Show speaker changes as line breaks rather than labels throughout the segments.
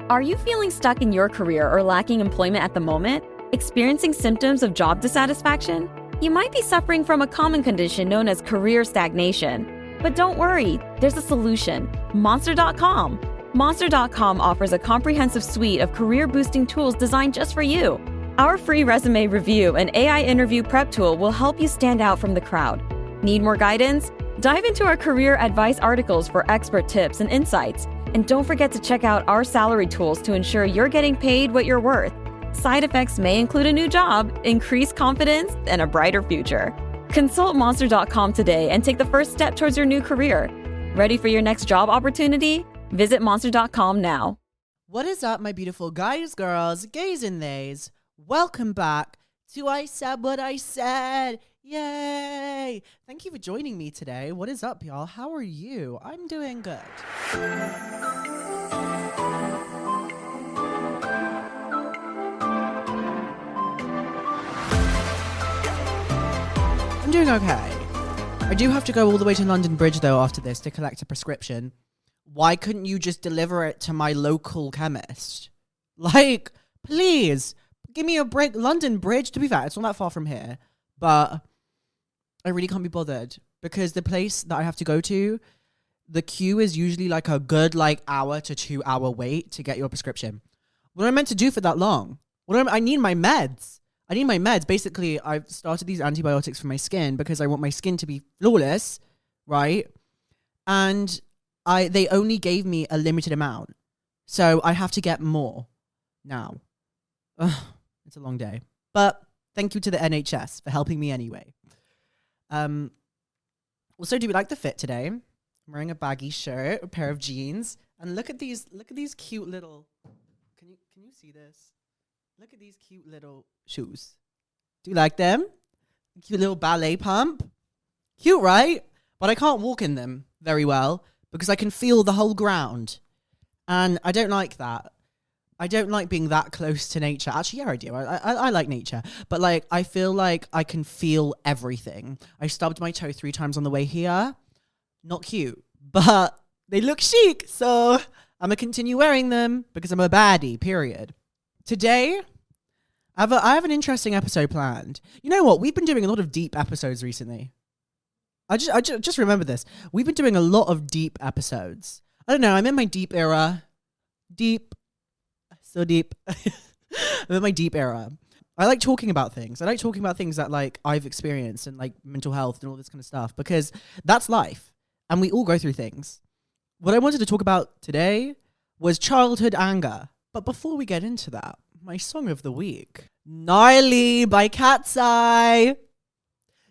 Are you feeling stuck in your career or lacking employment at the moment? Experiencing symptoms of job dissatisfaction? You might be suffering from a common condition known as career stagnation. But don't worry, there's a solution. Monster.com. Monster.com offers a comprehensive suite of career-boosting tools designed just for you. Our free resume review and AI interview prep tool will help you stand out from the crowd. Need more guidance? Dive into our career advice articles for expert tips and insights. And don't forget to check out our salary tools to ensure you're getting paid what you're worth. Side effects may include a new job, increased confidence, and a brighter future. Consult Monster.com today and take the first step towards your new career. Ready for your next job opportunity? Visit Monster.com now.
What is up, my beautiful guys, girls, gays, and theys? Welcome back to I Said What I Said. Yay! Thank you for joining me today. What is up, y'all? How are you? I'm doing good. I'm doing okay. I do have to go all the way to London Bridge, though, after this to collect a prescription. Why couldn't you just deliver it to my local chemist? Like, please, give me a break. London Bridge, to be fair, it's not that far from here. But I really can't be bothered because the place that I have to go to, the queue is usually like a good hour to 2 hour wait to get your prescription. What am I meant to do for that long? I need my meds. Basically, I've started these antibiotics for my skin because I want my skin to be flawless, right? And they only gave me a limited amount. So I have to get more now. Ugh, it's a long day. But thank you to the NHS for helping me anyway. Also, do we like the fit today? I'm wearing a baggy shirt, a pair of jeans, and look at these cute little. Can you see this? Look at these cute little shoes. Do you like them? Cute little ballet pump. Cute, right? But I can't walk in them very well because I can feel the whole ground, and I don't like that. I don't like being that close to nature. Actually, yeah, I do. I like nature. But, I feel like I can feel everything. I stubbed my toe 3 times on the way here. Not cute. But they look chic. So I'm going to continue wearing them because I'm a baddie, period. Today, I have an interesting episode planned. You know what? We've been doing a lot of deep episodes recently. I just remember this. We've been doing a lot of deep episodes. I don't know. I'm in my deep era. Deep. So deep. I'm in my deep era. I like talking about things. I like talking about things that I've experienced and mental health and all this kind of stuff because that's life and we all go through things. What I wanted to talk about today was childhood anger. But before we get into that, my song of the week, Gnarly by Cat's Eye.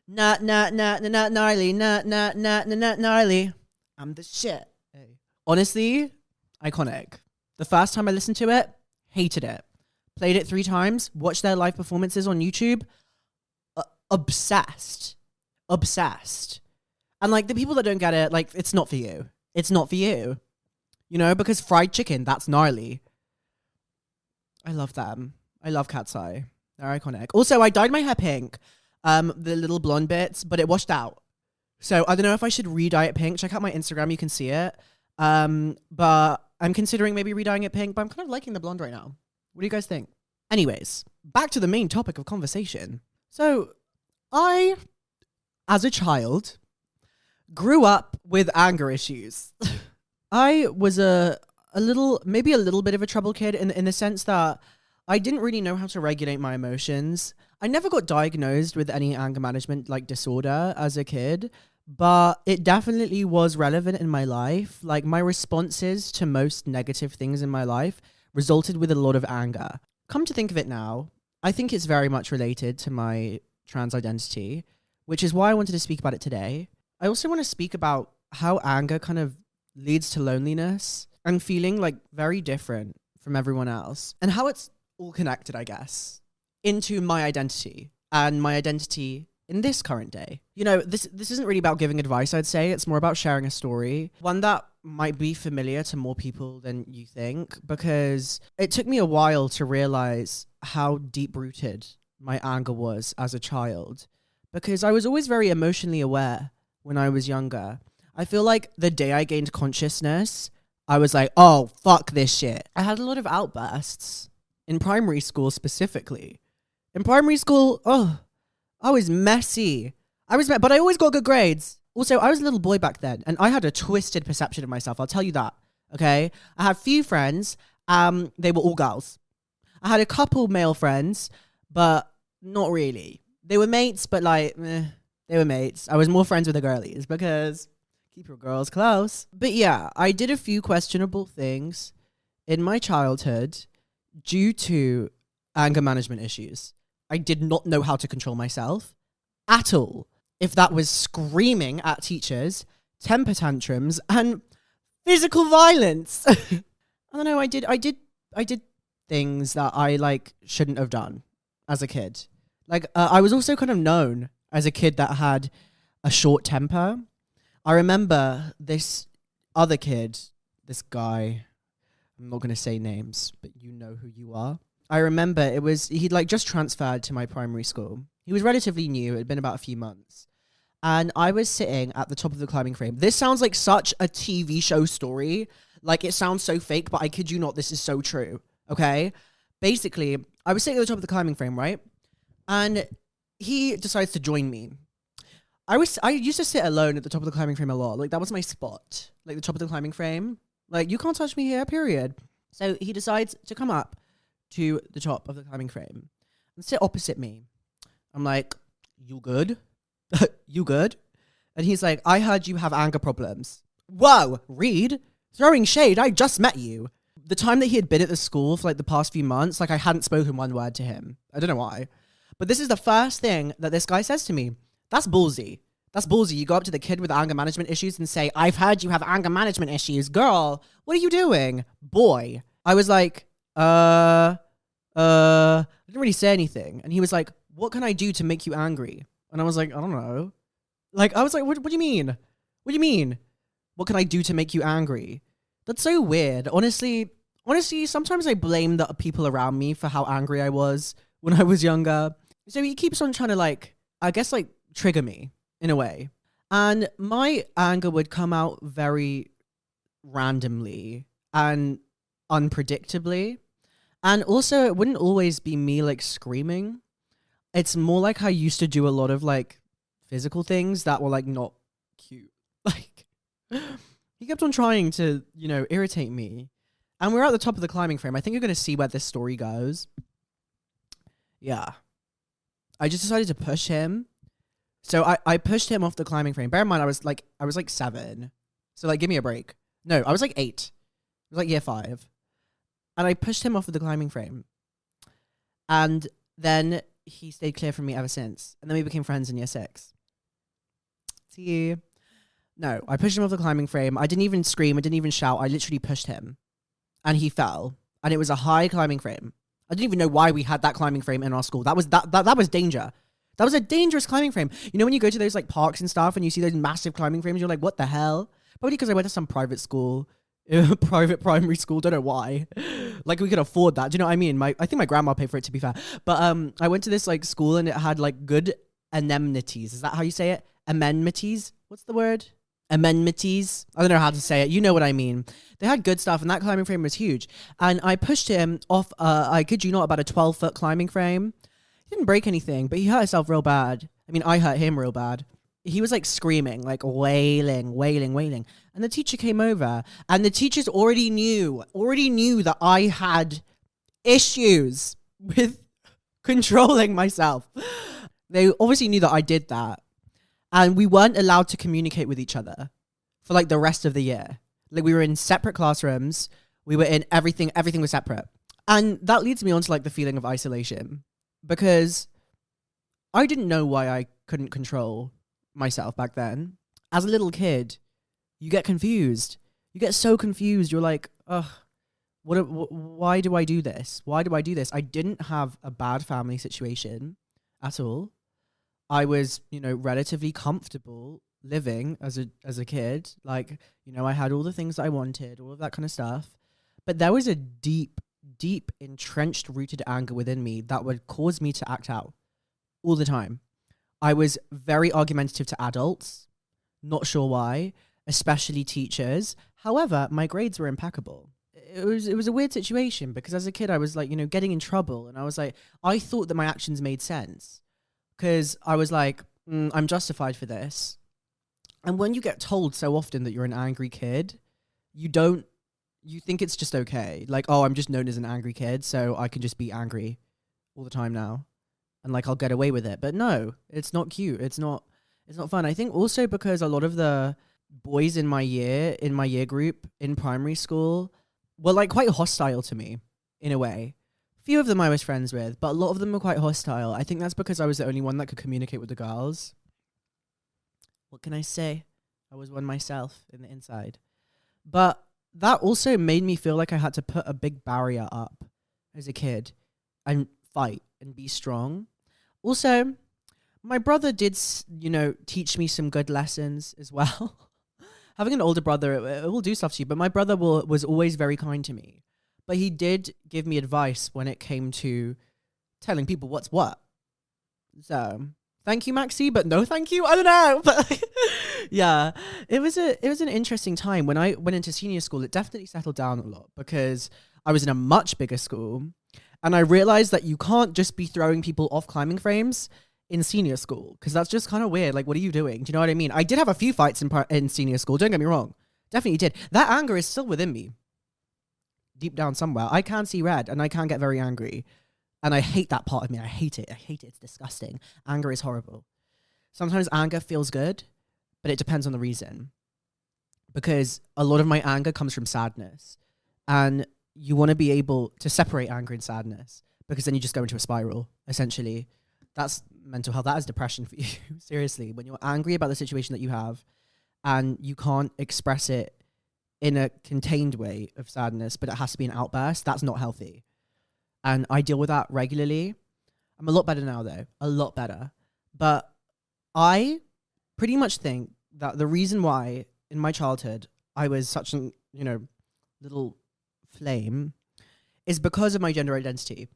Not gnarly, not gnarly. I'm the shit. Hey. Honestly, iconic. The first time I listened to it, hated it. Played it 3 times, watched their live performances on YouTube. Obsessed. And the people that don't get it, it's not for you. It's not for you. You know, because fried chicken, that's gnarly. I love them. I love Cat's Eye. They're iconic. Also, I dyed my hair pink, the little blonde bits, but it washed out. So I don't know if I should re-dye it pink. Check out my Instagram, you can see it. But I'm considering maybe re-dyeing it pink, but I'm kind of liking the blonde right now. What do you guys think? Anyways, back to the main topic of conversation. So I, as a child, grew up with anger issues. I was a little bit of a trouble kid in the sense that I didn't really know how to regulate my emotions. I never got diagnosed with any anger management disorder as a kid, but it definitely was relevant in my life. My responses to most negative things in my life resulted with a lot of anger. Come to think of it now, I think it's very much related to my trans identity, which is why I wanted to speak about it today. I also want to speak about how anger kind of leads to loneliness and feeling very different from everyone else, and how it's all connected, I guess, into my identity and my identity in this current day. You know, this isn't really about giving advice, I'd say. It's more about sharing a story, one that might be familiar to more people than you think, because it took me a while to realize how deep-rooted my anger was as a child, because I was always very emotionally aware when I was younger. I feel like the day I gained consciousness, I was like, oh, fuck this shit. I had a lot of outbursts in primary school specifically. In primary school, I was messy. But I always got good grades. Also, I was a little boy back then, and I had a twisted perception of myself. I'll tell you that, okay? I had few friends. They were all girls. I had a couple male friends, but not really. They were mates, but like, they were mates. I was more friends with the girlies because keep your girls close. But yeah, I did a few questionable things in my childhood due to anger management issues. I did not know how to control myself at all. If that was screaming at teachers, temper tantrums, and physical violence. I don't know. I did things that I like shouldn't have done as a kid. Like I was also kind of known as a kid that had a short temper. I remember this other kid, this guy. I'm not gonna say names, but you know who you are. I remember he'd like just transferred to my primary school. He was relatively new. It had been about a few months. And I was sitting at the top of the climbing frame. This sounds like such a TV show story. Like, it sounds so fake, but I kid you not, this is so true. Okay? Basically, I was sitting at the top of the climbing frame, right? And he decides to join me. I used to sit alone at the top of the climbing frame a lot. Like, that was my spot. Like, the top of the climbing frame. Like, you can't touch me here, period. So he decides to come up to the top of the climbing frame and sit opposite me. I'm like, you good? You good? And he's like, I heard you have anger problems. Whoa, Reed, throwing shade. I just met you. The time that he had been at the school for like the past few months, like I hadn't spoken one word to him. I don't know why. But this is the first thing that this guy says to me. That's ballsy. That's ballsy. You go up to the kid with anger management issues and say, I've heard you have anger management issues. Girl, what are you doing? Boy. I was like, I didn't really say anything. And he was like, what can I do to make you angry? And I was like, I don't know. Like, I was like, what do you mean? What do you mean? What can I do to make you angry? That's so weird. Honestly, sometimes I blame the people around me for how angry I was when I was younger. So he keeps on trying to like, I guess like trigger me in a way. And my anger would come out very randomly and unpredictably. And also it wouldn't always be me like screaming. It's more like I used to do a lot of like physical things that were like not cute. Like he kept on trying to, you know, irritate me. And we're at the top of the climbing frame. I think you're going to see where this story goes. Yeah. I just decided to push him. So I pushed him off the climbing frame. Bear in mind, I was like 7. So like, give me a break. No, I was like 8. It was like year 5. And I pushed him off of the climbing frame. And then he stayed clear from me ever since. And then we became friends in year 6. See you. No, I pushed him off the climbing frame. I didn't even scream. I didn't even shout. I literally pushed him. And he fell. And it was a high climbing frame. I didn't even know why we had that climbing frame in our school. That was danger. That was a dangerous climbing frame. You know when you go to those like parks and stuff and you see those massive climbing frames, you're like, what the hell? Probably because I went to some private school. Private primary school, don't know why. Like we could afford that. Do you know what I mean? I think my grandma paid for it, to be fair. But I went to this like school and it had like good amenities. Is that how you say it? Amenities? What's the word? Amenities? I don't know how to say it. You know what I mean. They had good stuff and that climbing frame was huge. And I pushed him off, I kid you not, about a 12-foot climbing frame. He didn't break anything, but he hurt himself real bad. I mean, I hurt him real bad. He was like screaming, like wailing. And the teacher came over and the teachers already knew that I had issues with controlling myself. They obviously knew that I did that. And we weren't allowed to communicate with each other for like the rest of the year. Like we were in separate classrooms. We were in everything was separate. And that leads me on to like the feeling of isolation because I didn't know why I couldn't control myself back then. As a little kid, you get confused. You get so confused. You're like, ugh, why do I do this? Why do I do this? I didn't have a bad family situation at all. I was, you know, relatively comfortable living as a kid. Like, you know, I had all the things that I wanted, all of that kind of stuff. But there was a deep, entrenched, rooted anger within me that would cause me to act out all the time. I was very argumentative to adults. Not sure why. especially teachers. However, my grades were impeccable. It was a weird situation because as a kid I was like, getting in trouble, and I was like, I thought that my actions made sense because I was like, I'm justified for this. And when you get told so often that you're an angry kid, you think it's just okay. Like, oh, I'm just known as an angry kid, so I can just be angry all the time now. And like, I'll get away with it. But no, it's not cute. It's not fun. I think also because a lot of the boys in my year group in primary school were like quite hostile to me in a way. Few of them I was friends with, but a lot of them were quite hostile. I think that's because I was the only one that could communicate with the girls. What can I say? I was one myself in the inside. But that also made me feel like I had to put a big barrier up as a kid and fight and be strong. Also, my brother did, teach me some good lessons as well. Having an older brother, it will do stuff to you, but my brother was always very kind to me. But he did give me advice when it came to telling people what's what. So, thank you, Maxie, but no thank you. I don't know. But yeah, it was an interesting time. When I went into senior school, it definitely settled down a lot because I was in a much bigger school. And I realized that you can't just be throwing people off climbing frames in senior school because that's just kind of weird. Like, what are you doing? Do you know what I mean? I did have a few fights in senior school. Don't get me wrong. Definitely did. That anger is still within me. Deep down somewhere. I can see red and I can get very angry. And I hate that part of me. I hate it. It's disgusting. Anger is horrible. Sometimes anger feels good, but it depends on the reason. Because a lot of my anger comes from sadness. And you want to be able to separate anger and sadness because then you just go into a spiral, essentially. That's mental health. That is depression for you. Seriously. When you're angry about the situation that you have and you can't express it in a contained way of sadness, but it has to be an outburst, that's not healthy. And I deal with that regularly. I'm a lot better now, though. A lot better. But I pretty much think that the reason why in my childhood I was such an, little flame is because of my gender identity.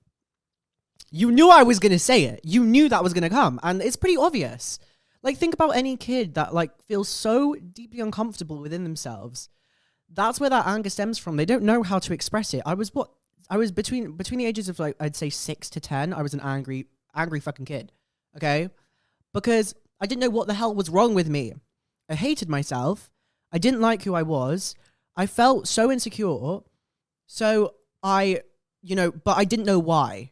You knew I was going to say it. You knew that was going to come. And it's pretty obvious. Like, think about any kid that, like, feels so deeply uncomfortable within themselves. That's where that anger stems from. They don't know how to express it. I was between the ages of, like, I'd say 6 to 10. I was an angry fucking kid. Okay? Because I didn't know what the hell was wrong with me. I hated myself. I didn't like who I was. I felt so insecure. So but I didn't know why.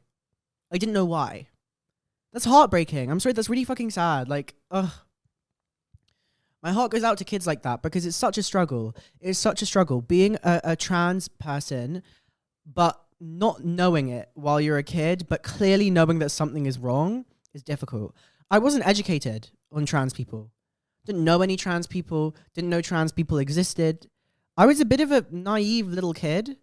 That's heartbreaking. I'm sorry, that's really fucking sad. Like, ugh. My heart goes out to kids like that because it's such a struggle. It's such a struggle. Being a trans person, but not knowing it while you're a kid, but clearly knowing that something is wrong is difficult. I wasn't educated on trans people. Didn't know any trans people. Didn't know trans people existed. I was a bit of a naive little kid.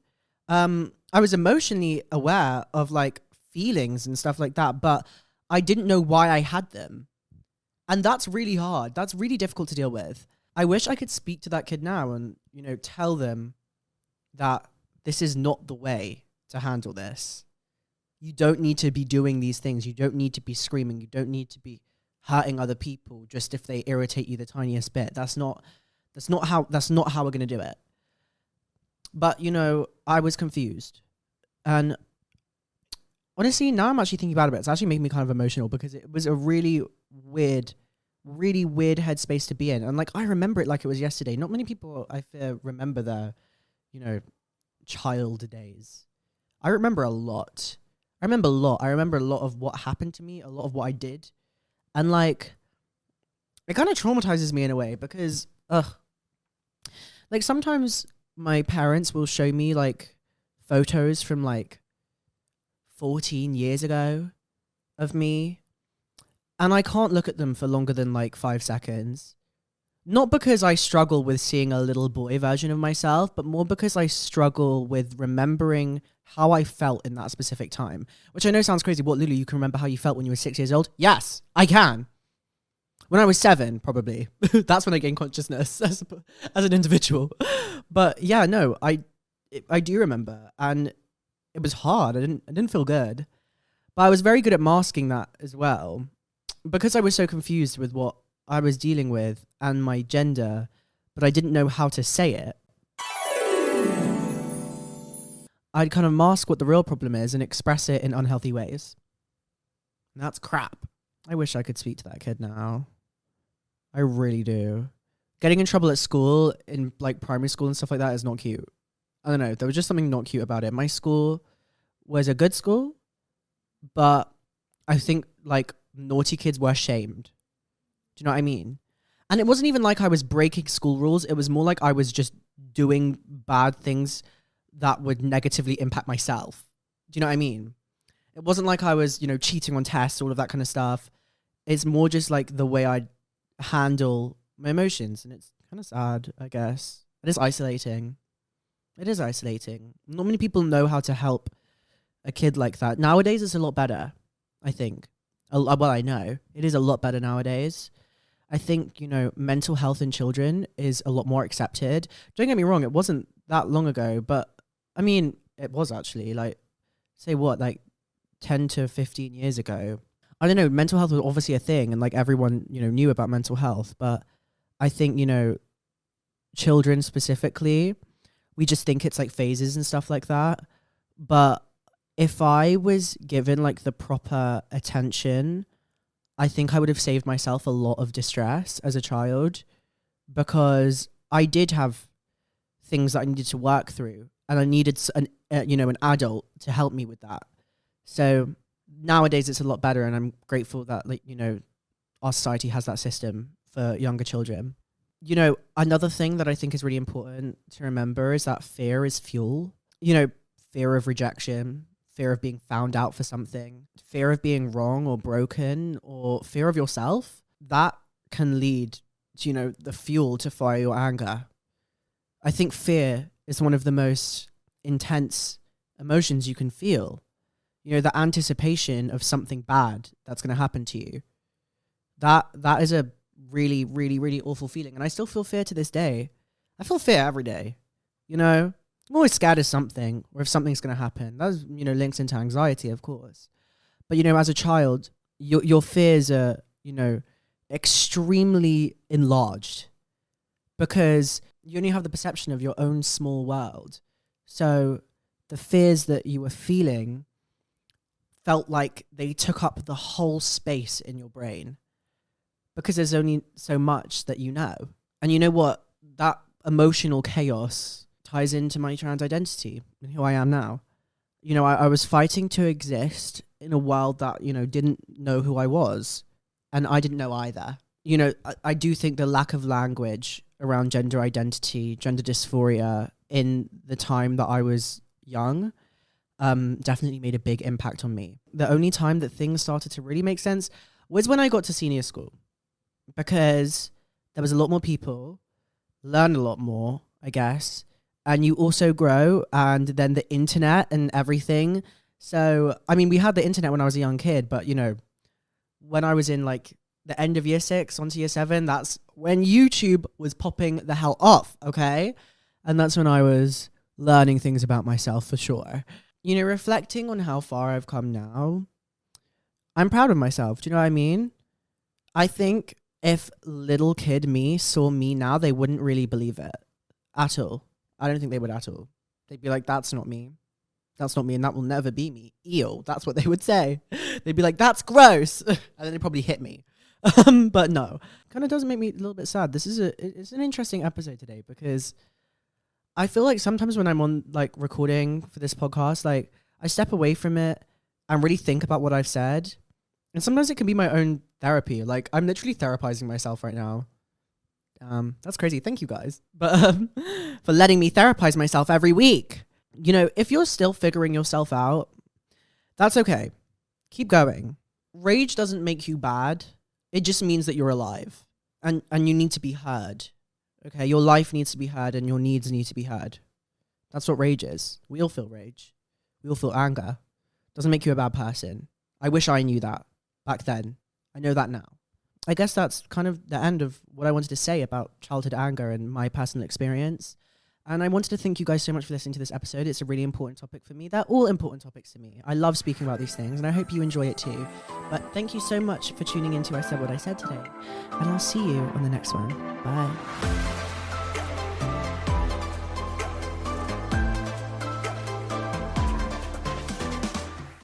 I was emotionally aware of like feelings and stuff like that, but I didn't know why I had them. And that's really hard. That's really difficult to deal with. I wish I could speak to that kid now and, tell them that this is not the way to handle this. You don't need to be doing these things. You don't need to be screaming. You don't need to be hurting other people just if they irritate you the tiniest bit. That's not how we're going to do it. But, I was confused. And honestly, now I'm actually thinking about it. It's actually making me kind of emotional because it was a really weird headspace to be in. And like, I remember it like it was yesterday. Not many people, I fear, remember their, child days. I remember a lot. I remember a lot of what happened to me, a lot of what I did. And like, it kind of traumatizes me in a way because, like sometimes my parents will show me like photos from like 14 years ago of me. And I can't look at them for longer than like 5 seconds. Not because I struggle with seeing a little boy version of myself, but more because I struggle with remembering how I felt in that specific time. Which I know sounds crazy. What, Loulou, you can remember how you felt when you were 6 years old? Yes, I can. When I was 7, probably. That's when I gained consciousness as an individual. But yeah, no, I do remember. And it was hard. I didn't feel good. But I was very good at masking that as well. Because I was so confused with what I was dealing with and my gender, but I didn't know how to say it, I'd kind of mask what the real problem is and express it in unhealthy ways. And that's crap. I wish I could speak to that kid now. I really do. Getting in trouble at school, in like primary school and stuff like that, is not cute. I don't know. There was just something not cute about it. My school was a good school, but I think like naughty kids were shamed. Do you know what I mean? And it wasn't even like I was breaking school rules. It was more like I was just doing bad things that would negatively impact myself. Do you know what I mean? It wasn't like I was, cheating on tests, all of that kind of stuff. It's more just like the way I handle my emotions. And it's kind of sad, I guess. It is isolating. It is isolating. Not many people know how to help a kid like that. Nowadays, it's a lot better, I think. Well, I know. It is a lot better nowadays. I think, mental health in children is a lot more accepted. Don't get me wrong, it wasn't that long ago, but I mean, it was actually, like, say what, like 10 to 15 years ago. I don't know, mental health was obviously a thing and like everyone, knew about mental health. But I think, children specifically, we just think it's like phases and stuff like that. But if I was given like the proper attention, I think I would have saved myself a lot of distress as a child, because I did have things that I needed to work through, and I needed an adult to help me with that. So nowadays it's a lot better, and I'm grateful that our society has that system for younger children. Another thing that I think is really important to remember is that fear is fuel. Fear of rejection, fear of being found out for something, fear of being wrong or broken, or fear of yourself. That can lead to, the fuel to fire your anger. I think fear is one of the most intense emotions you can feel. The anticipation of something bad that's going to happen to you. That is a really, really, really awful feeling. And I still feel fear to this day. I feel fear every day. I'm always scared of something, or if something's going to happen. That's, links into anxiety, of course. But, as a child, your fears are, extremely enlarged, because you only have the perception of your own small world. So the fears that you were feeling felt like they took up the whole space in your brain, because there's only so much that you know. And you know what? That emotional chaos ties into my trans identity and who I am now. I was fighting to exist in a world that, didn't know who I was. And I didn't know either. I do think the lack of language around gender identity, gender dysphoria in the time that I was young, definitely made a big impact on me. The only time that things started to really make sense was when I got to senior school, because there was a lot more people, learned a lot more, I guess, and you also grow, and then the internet and everything. So, I mean, we had the internet when I was a young kid, but, when I was in like the end of year 6 onto year 7, that's when YouTube was popping the hell off, okay? And that's when I was learning things about myself for sure. Reflecting on how far I've come now, I'm proud of myself. Do you know what I mean? I think if little kid me saw me now, they wouldn't really believe it at all. I don't think they would at all. They'd be like, that's not me. That's not me, and that will never be me. Ew, that's what they would say. They'd be like, that's gross. And then they'd probably hit me. But no. Kind of does make me a little bit sad. It's an interesting episode today, because I feel like sometimes when I'm on like recording for this podcast, like I step away from it and really think about what I've said. And sometimes it can be my own therapy. Like I'm literally therapizing myself right now. That's crazy. Thank you guys. But for letting me therapize myself every week. If you're still figuring yourself out, that's okay. Keep going. Rage doesn't make you bad. It just means that you're alive and you need to be heard. Okay, your life needs to be heard and your needs need to be heard. That's what rage is. We all feel rage. We all feel anger. Doesn't make you a bad person. I wish I knew that back then. I know that now. I guess that's kind of the end of what I wanted to say about childhood anger and my personal experience. And I wanted to thank you guys so much for listening to this episode. It's a really important topic for me. They're all important topics to me. I love speaking about these things, and I hope you enjoy it too. But thank you so much for tuning into I Said What I Said today. And I'll see you on the next one. Bye.